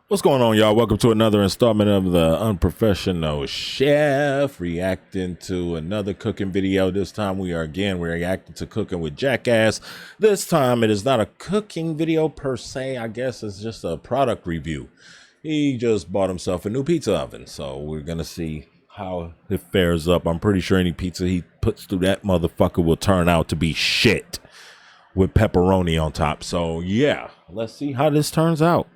What's going on, y'all? Welcome to another installment of the Unprofessional Chef, reacting to another cooking video. This time we're reacting to Cooking with Jackass. This time it is not a cooking video per se. I guess it's just a product review. He just bought himself a new pizza oven, so we're gonna see how it fares up. I'm pretty sure any pizza he puts through that motherfucker will turn out to be shit with pepperoni on top. So yeah, let's see how this turns out.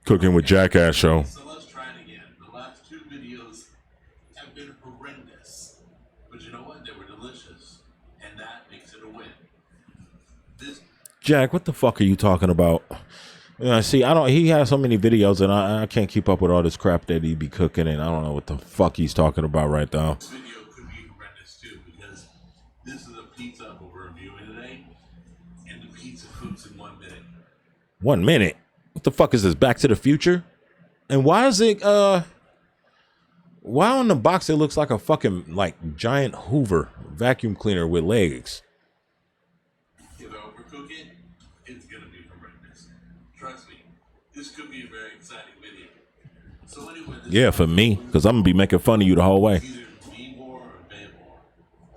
Cooking with Jackass show. So let's try it again. The last two videos have been horrendous, but you know what? They were delicious, and that makes it a win. Jack, what the fuck are you talking about? See, he has so many videos, and I can't keep up with all this crap that he be cooking, and I don't know what the fuck he's talking about right now. This video could be horrendous too, because this is a pizza we're reviewing today, and the pizza cooks in 1 minute. 1 minute? What the fuck is this, Back to the Future? And why is it, why on the box it looks like a fucking, like, giant Hoover vacuum cleaner with legs? If I overcook it, it's gonna be horrendous. Trust me, this could be a very exciting video. So anyway, yeah, for me, because I'm gonna be making fun of you the whole way. It's either V-Bore or Bay-Bore.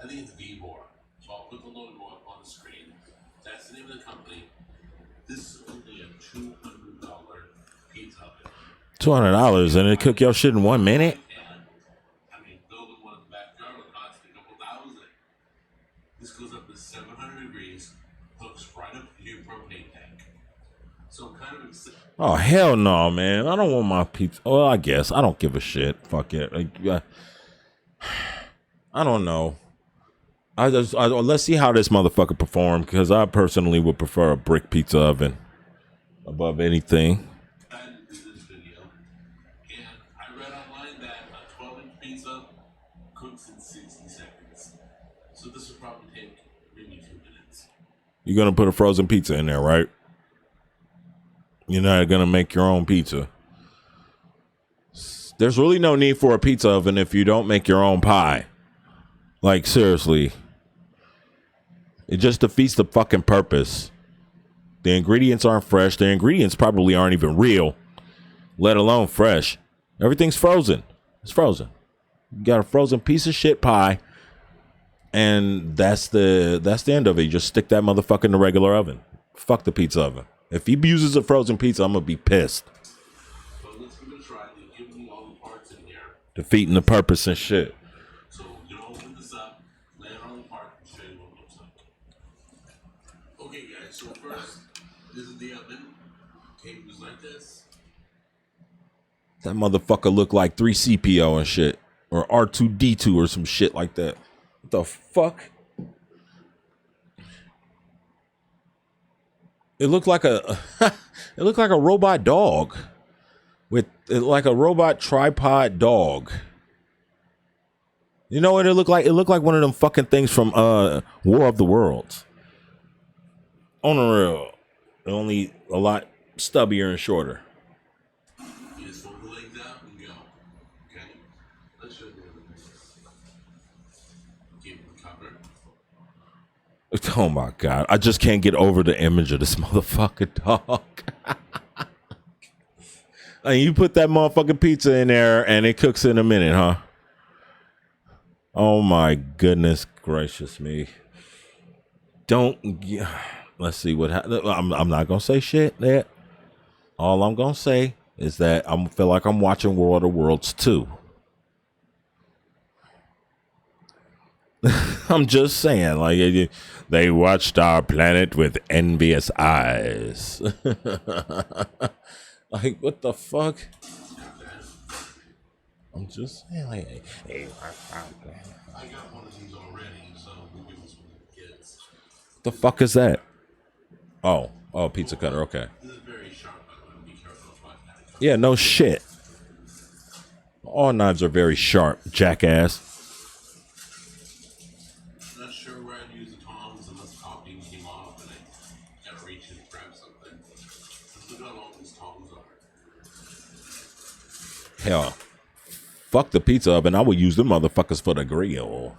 I think it's V-Bore. So I'll put the logo up on the screen. That's the name of the company. This is only a $200 pizza oven. $200 and it cook your shit in 1 minute? And, I mean, building one in the backyard will cost a couple thousand. This goes up to 700 degrees, hooks right up to your propane tank. So I'm kind of excited. Oh, hell no, man. I don't want my pizza. Well, I guess. I don't give a shit. Fuck it. I don't know. Let's see how this motherfucker performs, because I personally would prefer a brick pizza oven above anything. I decided to do this video, and I read online that a 12-inch pizza cooks in 60 seconds. So this will probably take maybe 2 minutes. You're going to put a frozen pizza in there, right? You're not going to make your own pizza. There's really no need for a pizza oven if you don't make your own pie. Like, seriously. It just defeats the fucking purpose. The ingredients aren't fresh. The ingredients probably aren't even real, let alone fresh. Everything's frozen. It's frozen. You got a frozen piece of shit pie, and that's the end of it. You just stick that motherfucker in the regular oven. Fuck the pizza oven. If he uses a frozen pizza, I'm gonna be pissed. So let's give it a try. They give me all the parts in here. Defeating the purpose and shit. So you know, open this up, lay it on the part, and show you what it looks like. Okay, guys. So first, this is the oven. Cables like this. That motherfucker look like 3CPO and shit, or R2D2 or some shit like that. What the fuck? It looked like a it looked like a robot dog with like a robot tripod dog. You know what it looked like? It looked like one of them fucking things from War of the Worlds. On the real, only a lot stubbier and shorter. You just fold the legs out and go. Okay. Let's show you the cable cover. Oh my god, I just can't get over the image of this motherfucking dog. And you put that motherfucking pizza in there and it cooks in a minute, huh? Oh my goodness gracious me. Let's see what I'm not gonna say shit there. All I'm gonna say is that I feel like I'm watching War of the Worlds 2. I'm just saying, like, they watched our planet with envious eyes. Like, what the fuck? I'm just saying, like, hey, I got one of these already, so we'll give this one to the kids. What the fuck is that? Oh, pizza cutter, okay. This is very sharp, by the way. Be careful with my knife. Yeah, no shit. All knives are very sharp, jackass. Not sure where I'd use the tongs unless copying came off and I gotta reach and grab something. Look how long these tongs are. Hell, fuck the pizza oven. I would use them motherfuckers for the grill.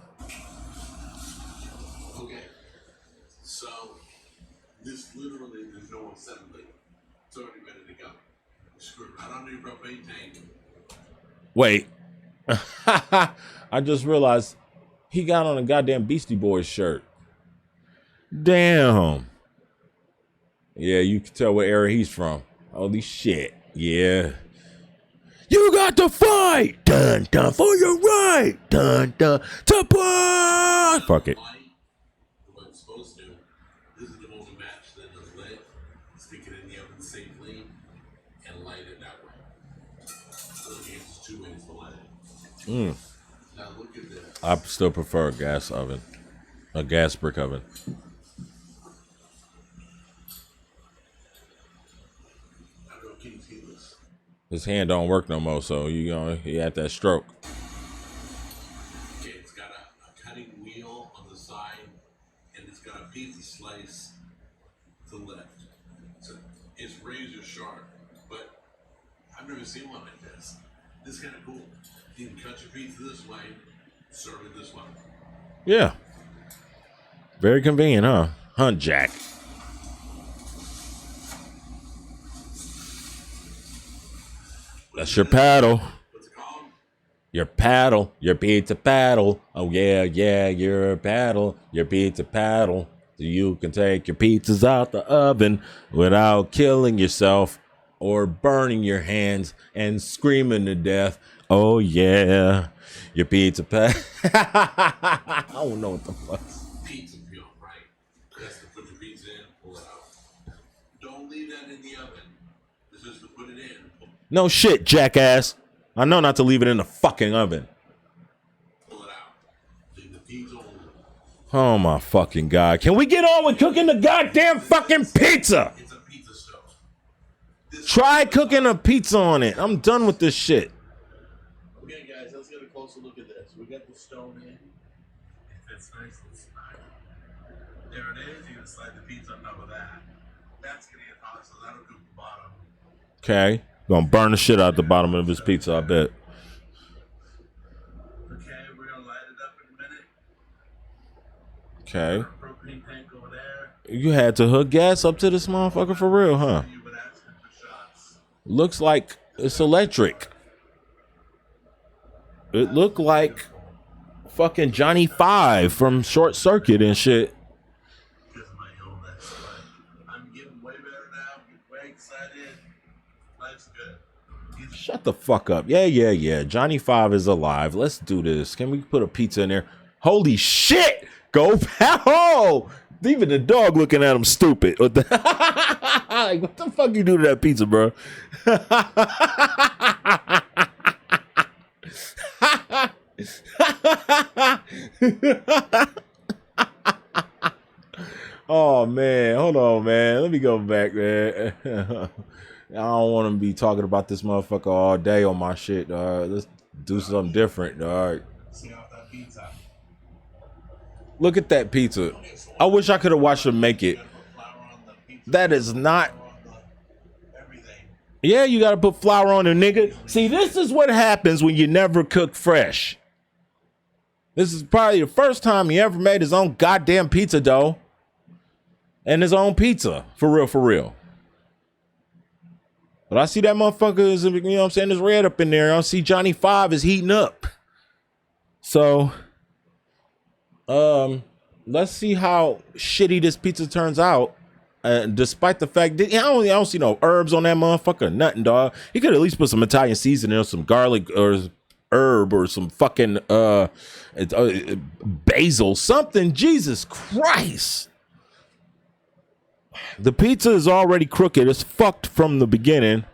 under your propane tank. Wait. I just realized he got on a goddamn Beastie Boys shirt. Damn. Yeah, you can tell what era he's from. Holy shit. Yeah. You got to fight! Dun dun for your right! Dun dun to play! Fuck it. What it's supposed to. This is the moment match that is lit. Stick it in the oven safely and light it that way. So there's 2 ways to light it. Now look at this. I still prefer a gas oven. A gas brick oven. Can you see this? His hand don't work no more, so he had that stroke. Okay, it's got a cutting wheel on the side, and it's got a pizza slice to the left. So it's razor sharp, but I've never seen one like this. This is kind of cool. You can cut your pizza this way, serve it this way. Yeah. Very convenient, huh? Huh, Jack? That's your paddle. What's it called? Your paddle. Your pizza paddle. Oh, yeah, yeah, your paddle. Your pizza paddle. So you can take your pizzas out the oven without killing yourself or burning your hands and screaming to death. Oh, yeah. Your pizza paddle. I don't know what the fuck. Pizza peel, right? That's to put your pizza in, pull it out. Don't leave that in the oven. This is to put it in. No shit, jackass. I know not to leave it in the fucking oven. Pull it out. Leave the pizza on. Oh my fucking God. Can we get on with cooking the goddamn fucking pizza? It's a pizza stove. Try cooking a pizza on it. I'm done with this shit. Okay, guys, let's get a closer look at this. We got the stone in. It fits nice and snug. There it is. You're going to slide the pizza on top of that. That's going to get hot, so that'll cook the bottom. Okay. Gonna burn the shit out the bottom of his pizza, I bet. Okay, we're going to light it up in a minute. Okay. Propane tank over there. You had to hook gas up to this motherfucker for real, huh? You've been asking for shots. Looks like it's electric. It looked like fucking Johnny Five from Short Circuit and shit. Because of my illness. But I'm getting way better now. I'm getting way excited. Life's good. Shut the fuck up. Yeah. Johnny Five is alive. Let's do this. Can we put a pizza in there? Holy shit! Go pal! Even the dog looking at him stupid. What the, like, what the fuck you do to that pizza, bro? Oh man, hold on, man. Let me go back, man. I don't want to be talking about this motherfucker all day on my shit, dog. Let's do something different, dog. See off that pizza. Look at that pizza. I wish I could have watched him make it. That is not. Yeah, you gotta put flour on it, nigga. See, this is what happens when you never cook fresh. This is probably the first time he ever made his own goddamn pizza dough. And his own pizza. For real. But I see that motherfucker is, you know what I'm saying, there's red up in there. I see Johnny Five is heating up. So, let's see how shitty this pizza turns out. Despite the fact that I don't see no herbs on that motherfucker, nothing, dog. He could at least put some Italian seasoning or some garlic or herb or some fucking basil, something. Jesus Christ. The pizza is already crooked. It's fucked from the beginning.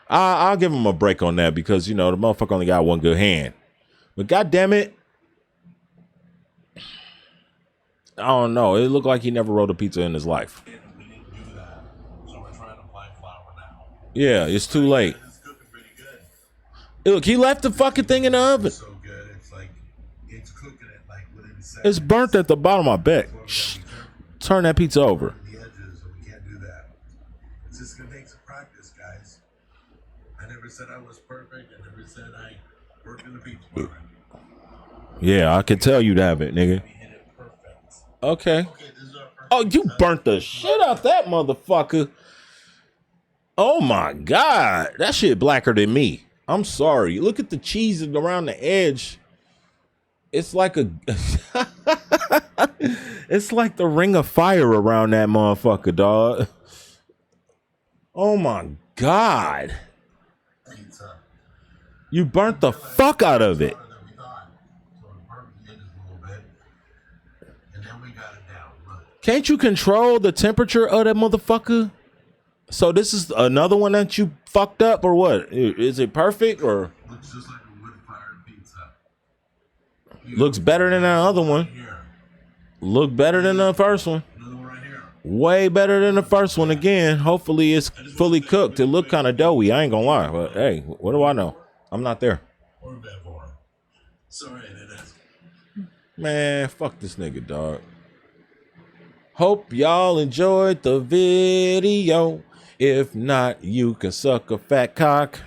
I'll give him a break on that because, you know, the motherfucker only got one good hand. But goddamn it, I don't know. It looked like he never rolled a pizza in his life. We didn't do that, so we're trying to apply flour now. Yeah, it's too late. It's cooking pretty good. Look, he left the fucking thing in the oven. So good, it's like it's cooking it like within seconds. It's burnt at the bottom, I bet. Shh. Turn that pizza over. The edges, and we can't do that. It's just gonna take some practice, guys. I never said I was perfect. I never said I worked in the pizza department. Yeah, I can tell you have it, nigga. We hit it perfect. Okay. Okay, this is our first Oh, you pizza. burnt the shit out that motherfucker. Oh my God. That shit blacker than me. I'm sorry. Look at the cheese around the edge. It's like a it's like the ring of fire around that motherfucker, dog. Oh my God. Pizza. You burnt the fuck out of it. So it burnt the edges a little bit. And then we got it down. Look. Can't you control the temperature of that motherfucker? So this is another one that you fucked up or what? Is it perfect or? Looks just like a wood-fired pizza. Looks better than that other one. Here. Look better than the first one. Another one right here. Way better than the first one again. Hopefully it's fully cooked. It looked kind of doughy. I ain't gonna lie. But hey, what do I know? I'm not there. Or bad for him. Sorry, I didn't ask. Man, fuck this nigga, dog. Hope y'all enjoyed the video. If not, you can suck a fat cock.